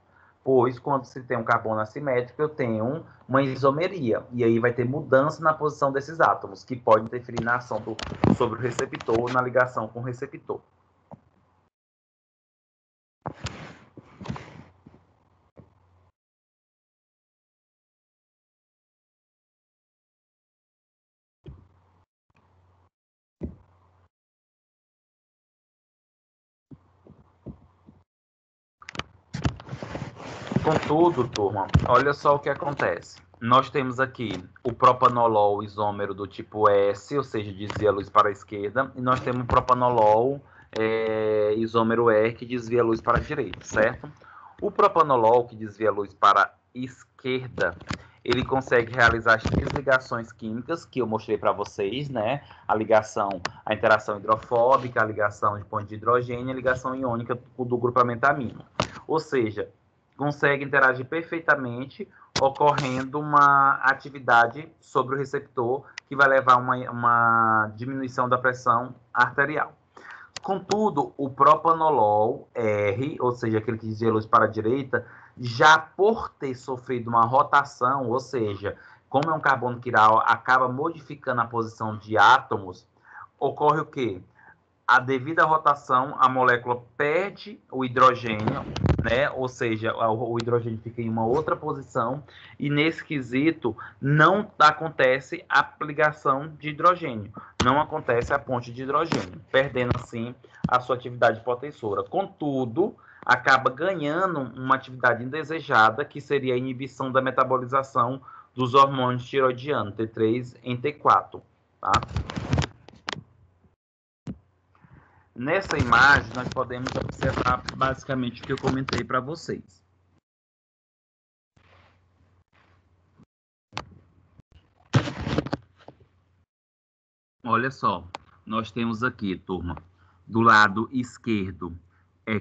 Pois, quando se tem um carbono assimétrico, eu tenho uma isomeria. E aí vai ter mudança na posição desses átomos, que pode interferir na ação sobre o receptor, na ligação com o receptor. Contudo, turma, olha só o que acontece. Nós temos aqui o propanolol isômero do tipo S, ou seja, desvia a luz para a esquerda, e nós temos o propanolol isômero R, que desvia a luz para a direita, certo? O propanolol, que desvia a luz para a esquerda, ele consegue realizar as 3 ligações químicas que eu mostrei para vocês, né? A interação hidrofóbica, a ligação de ponte de hidrogênio e a ligação iônica do grupamento amino. Ou seja, consegue interagir perfeitamente, ocorrendo uma atividade sobre o receptor que vai levar a uma diminuição da pressão arterial. Contudo, o propanolol R, ou seja, aquele que desvia a luz para a direita, já por ter sofrido uma rotação, ou seja, como é um carbono quiral, acaba modificando a posição de átomos, ocorre o quê? A devida rotação, a molécula perde o hidrogênio, né? Ou seja, o hidrogênio fica em uma outra posição, e nesse quesito não acontece a ligação de hidrogênio, não acontece a ponte de hidrogênio, perdendo assim a sua atividade potensora. Contudo, acaba ganhando uma atividade indesejada, que seria a inibição da metabolização dos hormônios tiroidianos, T3 em T4, tá? Nessa imagem, nós podemos observar basicamente o que eu comentei para vocês. Olha só, nós temos aqui, turma, do lado esquerdo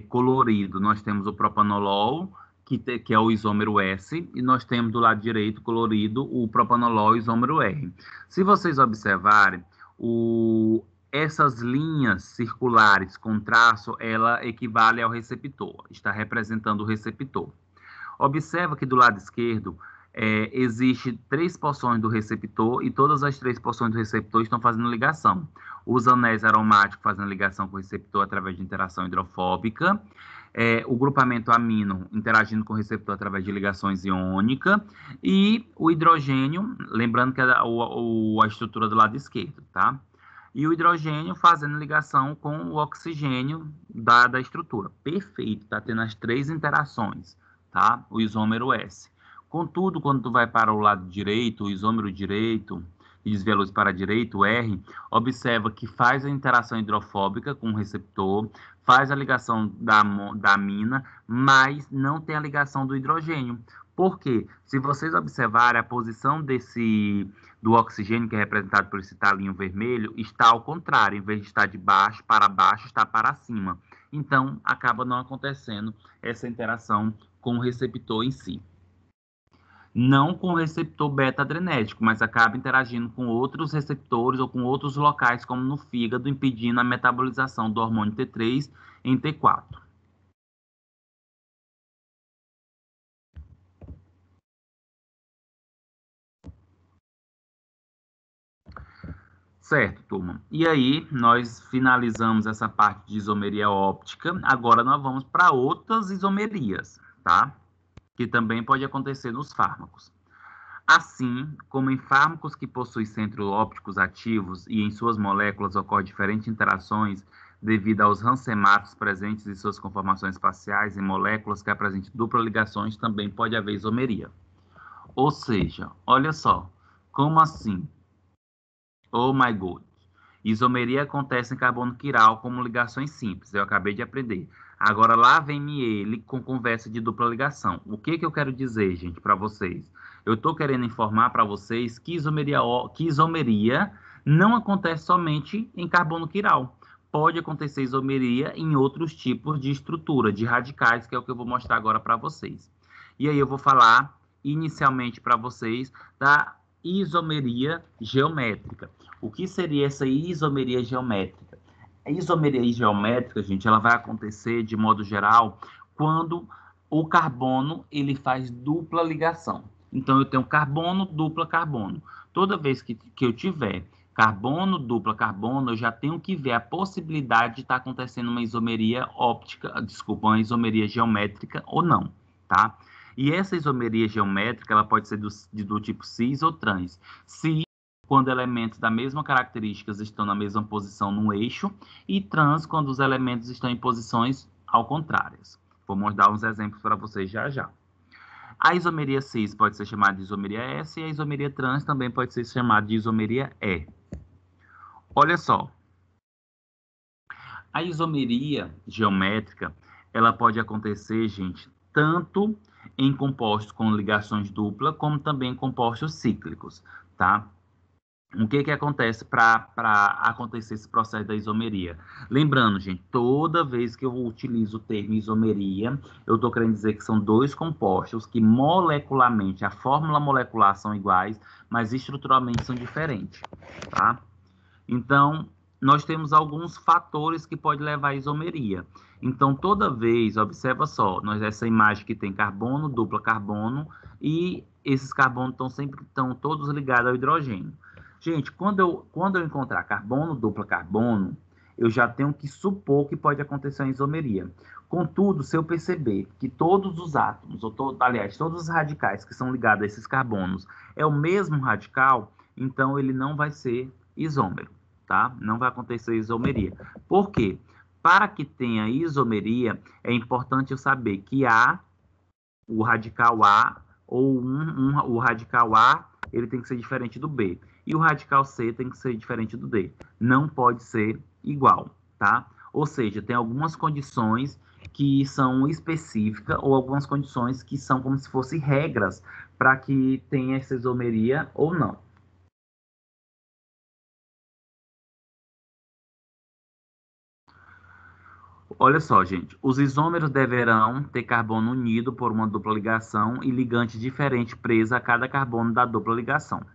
colorido, nós temos o propanolol, que é o isômero S, e nós temos do lado direito colorido o propanolol isômero R. Se vocês observarem, essas linhas circulares com traço, ela equivale ao receptor, está representando o receptor. Observa que do lado esquerdo existe 3 porções do receptor, e todas as 3 porções do receptor estão fazendo ligação. Os anéis aromáticos fazendo ligação com o receptor através de interação hidrofóbica, o grupamento amino interagindo com o receptor através de ligações iônicas, e o hidrogênio, lembrando que é a estrutura do lado esquerdo, tá? E o hidrogênio fazendo ligação com o oxigênio da estrutura. Perfeito, tá tendo as 3 interações, tá? O isômero S. Contudo, quando tu vai para o lado direito, o isômero direito, e desvia a luz para a direita, o R, observa que faz a interação hidrofóbica com o receptor, faz a ligação da amina, mas não tem a ligação do hidrogênio. Por quê? Se vocês observarem, a posição do oxigênio, que é representado por esse talinho vermelho, está ao contrário. Em vez de estar de baixo, está para cima. Então, acaba não acontecendo essa interação com o receptor em si. não com o receptor beta-adrenérgico, mas acaba interagindo com outros receptores ou com outros locais, como no fígado, impedindo a metabolização do hormônio T3 em T4. Certo, turma. E aí, nós finalizamos essa parte de isomeria óptica. Agora nós vamos para outras isomerias, tá? Que também pode acontecer nos fármacos. Assim como em fármacos que possuem centros ópticos ativos e em suas moléculas ocorrem diferentes interações devido aos rancematos presentes em suas conformações espaciais em moléculas que apresentem duplas ligações, também pode haver isomeria. Ou seja, olha só, como assim? Oh my God! Isomeria acontece em carbono quiral como ligações simples, eu acabei de aprender. Agora lá vem ele com conversa de dupla ligação. O que eu quero dizer, gente, para vocês? Eu estou querendo informar para vocês que isomeria não acontece somente em carbono quiral. Pode acontecer isomeria em outros tipos de estrutura, de radicais, que é o que eu vou mostrar agora para vocês. E aí eu vou falar inicialmente para vocês da isomeria geométrica. O que seria essa isomeria geométrica? A isomeria geométrica, gente, ela vai acontecer de modo geral quando o carbono ele faz dupla ligação. Então eu tenho carbono, dupla carbono. Toda vez que eu tiver carbono, dupla carbono, eu já tenho que ver a possibilidade de estar acontecendo uma isomeria óptica, desculpa, uma isomeria geométrica ou não, tá? E essa isomeria geométrica, ela pode ser do tipo cis ou trans. Cis, quando elementos da mesma características estão na mesma posição no eixo, e trans, quando os elementos estão em posições ao contrárias. Vou dar uns exemplos para vocês já já. A isomeria cis pode ser chamada de isomeria S e a isomeria trans também pode ser chamada de isomeria E. Olha só, a isomeria geométrica, ela pode acontecer, gente, tanto em compostos com ligações duplas, como também em compostos cíclicos, tá? O que acontece para acontecer esse processo da isomeria? Lembrando, gente, toda vez que eu utilizo o termo isomeria, eu estou querendo dizer que são dois compostos que molecularmente, a fórmula molecular são iguais, mas estruturalmente são diferentes, tá? Então, nós temos alguns fatores que podem levar à isomeria. Então, toda vez, observa só, essa imagem que tem carbono, dupla carbono, e esses carbonos estão todos ligados ao hidrogênio. Gente, quando eu encontrar carbono, dupla carbono, eu já tenho que supor que pode acontecer uma isomeria. Contudo, se eu perceber que todos os átomos, aliás, todos os radicais que são ligados a esses carbonos é o mesmo radical, então ele não vai ser isômero, tá? Não vai acontecer isomeria. Por quê? Para que tenha isomeria, é importante eu saber que o radical A, ou o radical A, ele tem que ser diferente do B. E o radical C tem que ser diferente do D. Não pode ser igual, tá? Ou seja, tem algumas condições que são específicas ou algumas condições que são como se fossem regras para que tenha essa isomeria ou não. Olha só, gente, os isômeros deverão ter carbono unido por uma dupla ligação e ligante diferente presa a cada carbono da dupla ligação.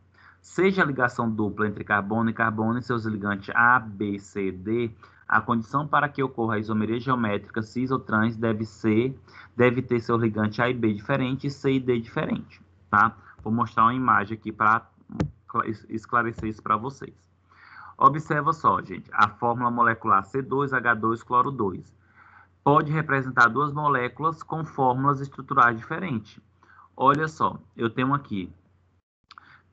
Seja a ligação dupla entre carbono e seus ligantes A, B, C, D, a condição para que ocorra a isomeria geométrica cis ou trans deve ter seu ligante A e B diferente e C e D diferente, tá? Vou mostrar uma imagem aqui para esclarecer isso para vocês. Observa só, gente, a fórmula molecular C2H2 cloro 2 pode representar duas moléculas com fórmulas estruturais diferentes. Olha só, eu tenho aqui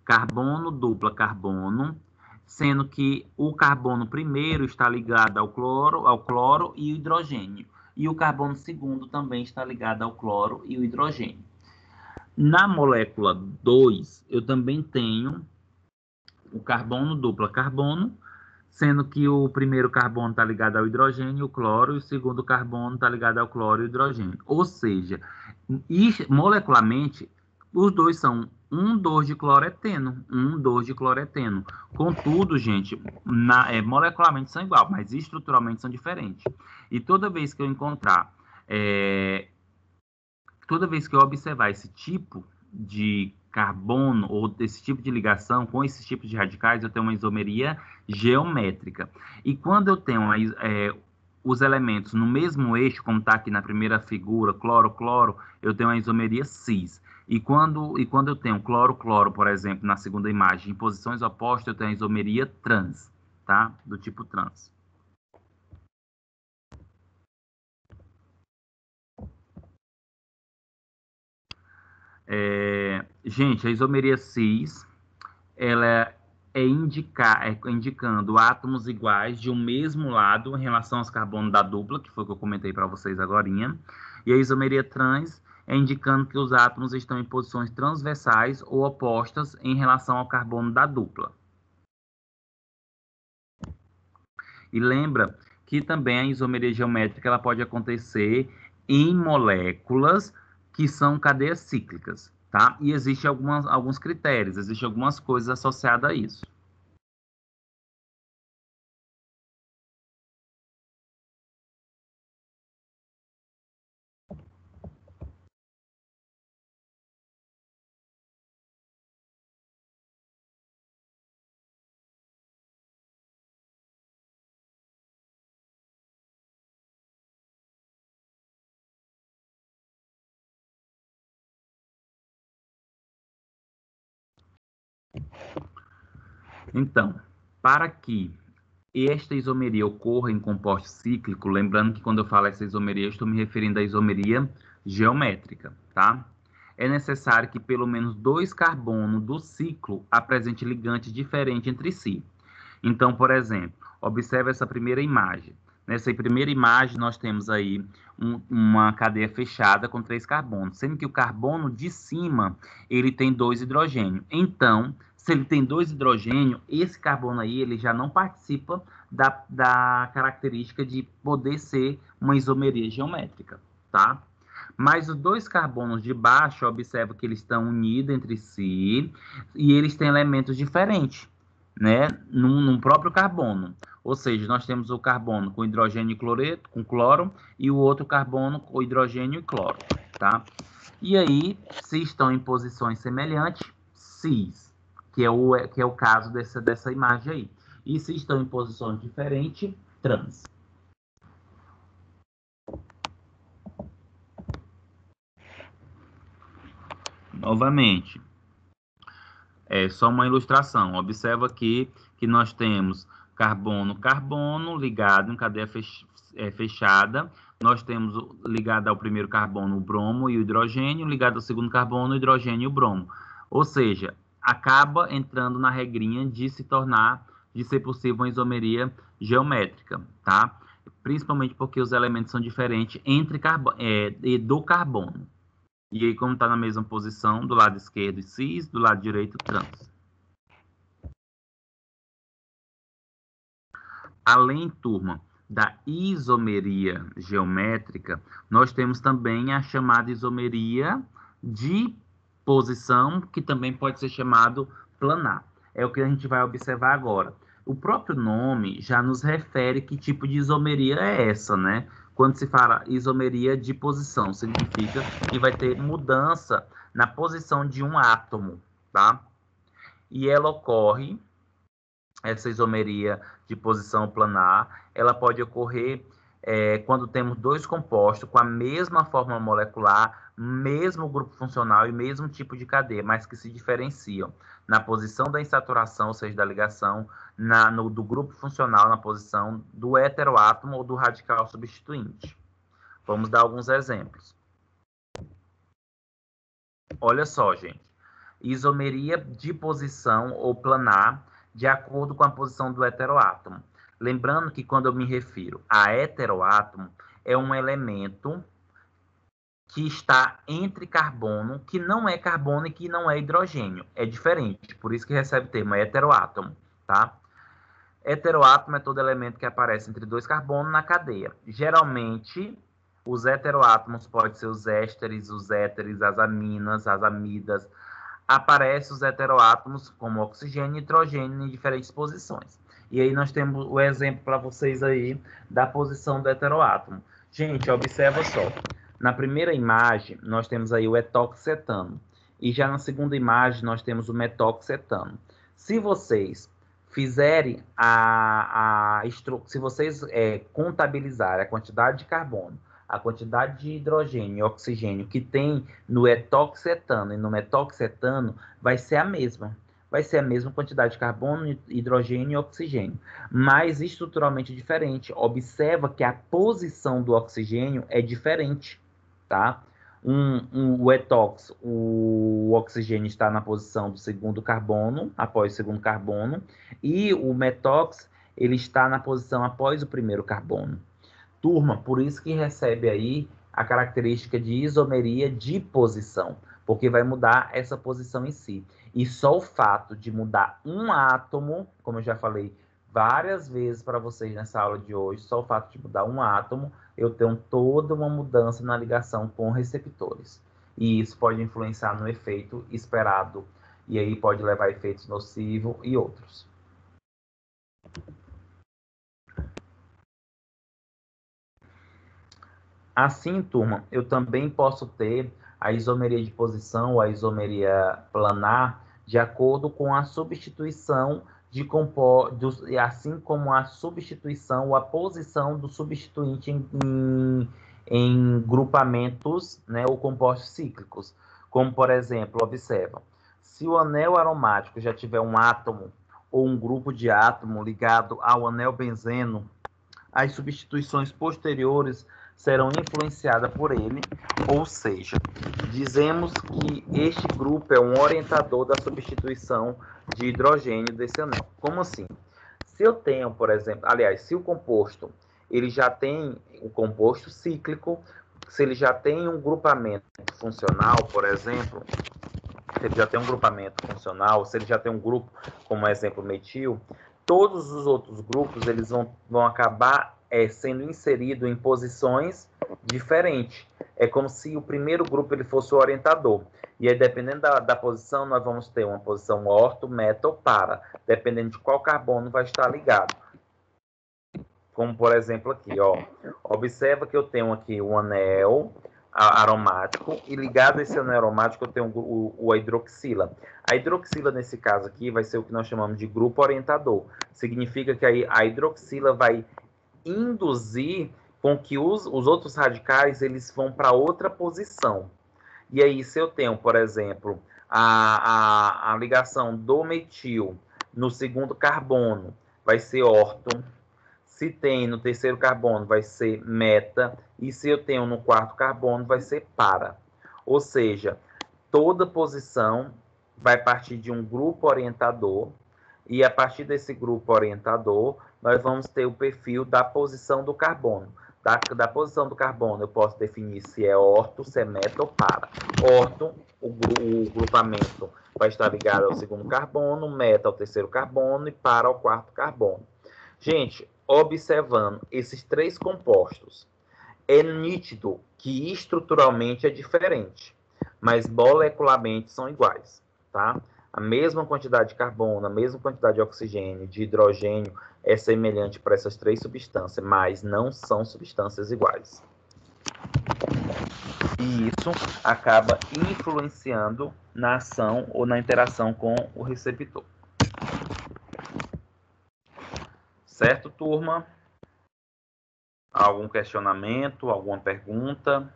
carbono, dupla carbono, sendo que o carbono primeiro está ligado ao cloro e o hidrogênio. E o carbono segundo também está ligado ao cloro e o hidrogênio. Na molécula 2, eu também tenho o carbono, dupla carbono, sendo que o primeiro carbono está ligado ao hidrogênio, o cloro, e o segundo carbono está ligado ao cloro e o hidrogênio. Ou seja, molecularmente, os dois são 1,2 de cloreteno, 1,2 de cloreteno. Contudo, gente, molecularmente são iguais, mas estruturalmente são diferentes. E toda vez que eu observar esse tipo de carbono, ou desse tipo de ligação, com esses tipos de radicais, eu tenho uma isomeria geométrica. E quando eu tenho os elementos no mesmo eixo, como está aqui na primeira figura, cloro-cloro, eu tenho a isomeria cis. E quando eu tenho cloro-cloro, por exemplo, na segunda imagem, em posições opostas, eu tenho a isomeria trans, tá? Do tipo trans. Gente, a isomeria cis, ela indicando átomos iguais de um mesmo lado em relação aos carbonos da dupla, que foi o que eu comentei para vocês agorinha. E a isomeria trans é indicando que os átomos estão em posições transversais ou opostas em relação ao carbono da dupla. E lembra que também a isomeria geométrica ela pode acontecer em moléculas que são cadeias cíclicas, tá? E existem alguns critérios, existem algumas coisas associadas a isso. Então, para que esta isomeria ocorra em composto cíclico, lembrando que quando eu falo essa isomeria, eu estou me referindo à isomeria geométrica, tá? É necessário que pelo menos 2 carbonos do ciclo apresentem ligantes diferentes entre si. Então, por exemplo, observe essa primeira imagem. Nessa primeira imagem, nós temos aí uma cadeia fechada com 3 carbonos, sendo que o carbono de cima, ele tem 2 hidrogênios. Então, se ele tem 2 hidrogênios, esse carbono aí, ele já não participa da característica de poder ser uma isomeria geométrica, tá? Mas os 2 carbonos de baixo, observa que eles estão unidos entre si e eles têm elementos diferentes, né, num próprio carbono. Ou seja, nós temos o carbono com hidrogênio e cloreto, com cloro, e o outro carbono com hidrogênio e cloro, tá? E aí, se estão em posições semelhantes, cis, que é o caso dessa imagem aí. E se estão em posições diferentes, trans. Novamente, é só uma ilustração. Observa aqui que nós temos carbono-carbono ligado em cadeia fechada. Nós temos ligado ao primeiro carbono o bromo e o hidrogênio, ligado ao segundo carbono o hidrogênio e o bromo. Ou seja, acaba entrando na regrinha de ser possível uma isomeria geométrica, tá? Principalmente porque os elementos são diferentes do carbono. E aí, como está na mesma posição, do lado esquerdo cis, do lado direito trans. Além, turma, da isomeria geométrica, nós temos também a chamada isomeria de posição, que também pode ser chamado planar. É o que a gente vai observar agora. O próprio nome já nos refere que tipo de isomeria é essa, né? Quando se fala isomeria de posição, significa que vai ter mudança na posição de um átomo, tá? E ela ocorre, essa isomeria de posição planar, ela pode ocorrer quando temos 2 compostos com a mesma fórmula molecular, mesmo grupo funcional e mesmo tipo de cadeia, mas que se diferenciam na posição da insaturação, ou seja, da ligação, do grupo funcional, na posição do heteroátomo ou do radical substituinte. Vamos dar alguns exemplos. Olha só, gente. Isomeria de posição ou planar de acordo com a posição do heteroátomo. Lembrando que quando eu me refiro a heteroátomo, é um elemento que está entre carbono, que não é carbono e que não é hidrogênio. É diferente, por isso que recebe o termo heteroátomo, tá? Heteroátomo é todo elemento que aparece entre 2 carbonos na cadeia. Geralmente, os heteroátomos podem ser os ésteres, os éteres, as aminas, as amidas. Aparecem os heteroátomos como oxigênio e nitrogênio em diferentes posições. E aí nós temos o exemplo para vocês aí da posição do heteroátomo. Gente, observa só. Na primeira imagem, nós temos aí o etoxetano. E já na segunda imagem, nós temos o metoxetano. Se vocês fizerem se vocês contabilizarem a quantidade de carbono, a quantidade de hidrogênio e oxigênio que tem no etoxetano e no metoxetano, vai ser a mesma. Vai ser a mesma quantidade de carbono, hidrogênio e oxigênio, mas estruturalmente diferente. Observa que a posição do oxigênio é diferente, tá? O etox, o oxigênio está na posição do segundo carbono, após o segundo carbono, e o metox, ele está na posição após o primeiro carbono. Turma, por isso que recebe aí a característica de isomeria de posição, porque vai mudar essa posição em si. E só o fato de mudar um átomo, como eu já falei várias vezes para vocês nessa aula de hoje, só o fato de mudar um átomo, eu tenho toda uma mudança na ligação com receptores. E isso pode influenciar no efeito esperado, e aí pode levar a efeitos nocivos e outros. Assim, turma, eu também posso ter a isomeria de posição ou a isomeria planar de acordo com a substituição assim como a substituição ou a posição do substituinte em grupamentos, né, ou compostos cíclicos. Como, por exemplo, observa, se o anel aromático já tiver um átomo ou um grupo de átomo ligado ao anel benzeno, as substituições posteriores serão influenciadas por ele, ou seja, dizemos que este grupo é um orientador da substituição de hidrogênio desse anel. Como assim? Se eu tenho, por exemplo, aliás, se o composto ele já tem o composto cíclico, se ele já tem um grupamento funcional, por exemplo, se ele já tem um grupamento funcional, se ele já tem um grupo, como exemplo, metil, todos os outros grupos eles vão acabar sendo inseridos em posições diferentes. É como se o primeiro grupo ele fosse o orientador. E aí, dependendo da posição, nós vamos ter uma posição orto, meta ou para, dependendo de qual carbono vai estar ligado. Como, por exemplo, aqui, ó. Observa que eu tenho aqui um anel aromático e ligado a esse anel aromático eu tenho a hidroxila. A hidroxila, nesse caso aqui, vai ser o que nós chamamos de grupo orientador. Significa que a hidroxila vai induzir com que os outros radicais eles vão para outra posição. E aí, se eu tenho, por exemplo, a ligação do metil no segundo carbono, vai ser orto. Se tem no terceiro carbono, vai ser meta. E se eu tenho no quarto carbono, vai ser para. Ou seja, toda posição vai partir de um grupo orientador. E a partir desse grupo orientador, nós vamos ter o perfil da posição do carbono. Da posição do carbono, eu posso definir se é orto, se é meta ou para. Orto, o grupamento vai estar ligado ao segundo carbono, meta ao terceiro carbono e para ao quarto carbono. Gente, observando esses três compostos, é nítido que estruturalmente é diferente, mas molecularmente são iguais, tá? A mesma quantidade de carbono, a mesma quantidade de oxigênio, de hidrogênio é semelhante para essas três substâncias, mas não são substâncias iguais. E isso acaba influenciando na ação ou na interação com o receptor. Certo, turma? Algum questionamento, alguma pergunta?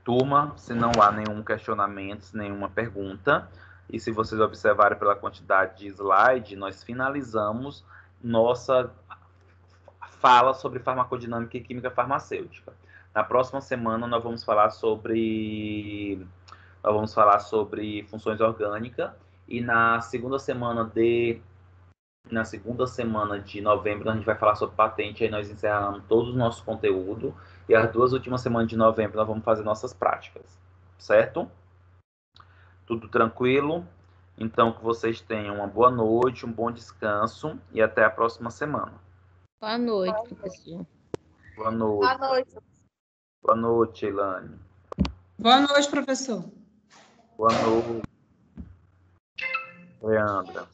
Turma, se não há nenhum questionamento, nenhuma pergunta, e se vocês observarem pela quantidade de slide, nós finalizamos nossa fala sobre farmacodinâmica e química farmacêutica. Na próxima semana nós vamos falar sobre funções orgânicas e na segunda semana de novembro a gente vai falar sobre patente, aí nós encerramos todo o nosso conteúdo e as 2 últimas semanas de novembro nós vamos fazer nossas práticas, certo? Tudo tranquilo? Então que vocês tenham uma boa noite, um bom descanso e até a próxima semana. Boa noite, professor. Boa noite. Boa noite, Elane. Boa noite, professor. Boa noite, Leandra.